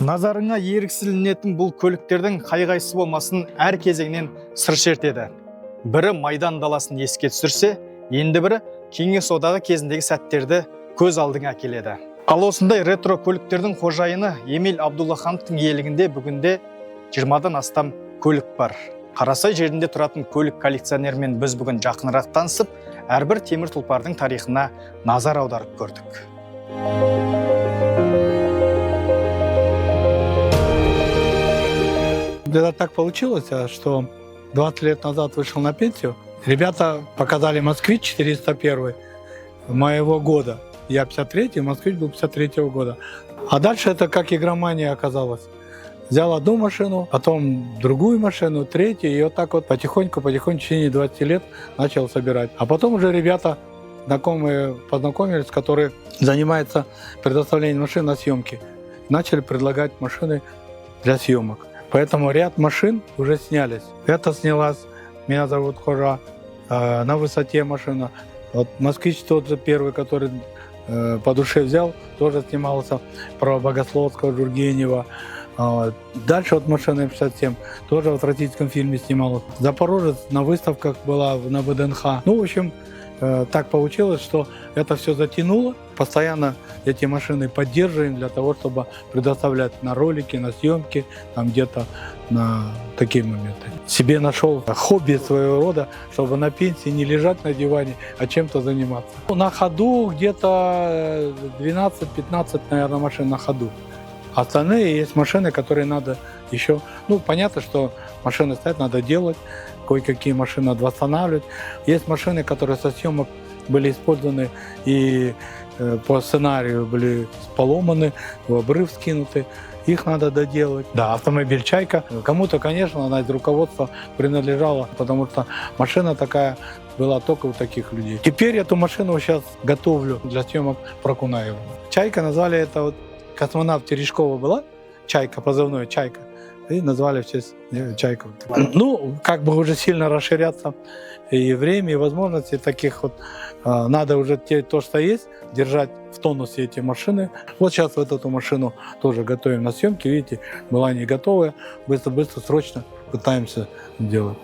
Назарыңа еріксіленетін бұл көліктердің қай-қайсы болмасын әр кезеңнен сыр шертеді. Бірі Майдан даласын еске түсірсе, енді бірі Кеңес одағы кезіндегі сәттерді көз алдыңа әкеледі. Ал осындай ретро көліктердің қожайыны Емел Абдуллахановтың иелігінде бүгінде 20-дан астам көлік бар. Қарасай жерінде тұратын көлік коллекционермен біз бүгін жақынырақ танысып, әрбір темір тұлпардың тарихына назар аударып көрдік. Когда так получилось, что 20 лет назад вышел на пенсию, ребята показали «Москвич» 401 моего года. Я 53-й, «Москвич» был 53-го года. А дальше это как игромания оказалась. Взял одну машину, потом другую машину, третью, и вот так вот потихоньку, в течение 20 лет начал собирать. А потом уже ребята, знакомые, познакомились, которые занимаются предоставлением машин на съемки, начали предлагать машины для съемок. Поэтому ряд машин уже снялись. Это снялась, меня зовут Хожа, на высоте машина. Вот «Москвич» тот же первый, который по душе взял, тоже снимался, про Богословского, Жургенева. Дальше вот машина М-67 тоже в российском фильме снималась. Запорожец на выставках была на ВДНХ. Ну, в общем, так получилось, что это все затянуло. Постоянно эти машины поддерживаем для того, чтобы предоставлять на ролики, на съемки, там где-то на такие моменты. Себе нашел хобби своего рода, чтобы на пенсии не лежать на диване, а чем-то заниматься. На ходу где-то 12-15, наверное, машин на ходу. Остальные есть машины, которые надо еще... Ну, понятно, что машины стоят, надо делать, кое-какие машины надо восстанавливать. Есть машины, которые со съемок были использованы и по сценарию были поломаны, в обрыв скинуты. Их надо доделать. Да, автомобиль «Чайка». Кому-то, конечно, она из руководства принадлежала, потому что машина такая была только у таких людей. Теперь эту машину сейчас готовлю для съемок про Кунаева. «Чайка» назвали это вот... Космонавт Терешкова была, «Чайка», позывной «Чайка», и назвали в честь «Чайка». Ну, как бы уже сильно расширяться и время, и возможности таких вот. Надо уже то, что есть, держать в тонусе эти машины. Вот сейчас вот эту машину тоже готовим на съемки, видите, была не готовая, быстро-быстро, срочно пытаемся делать.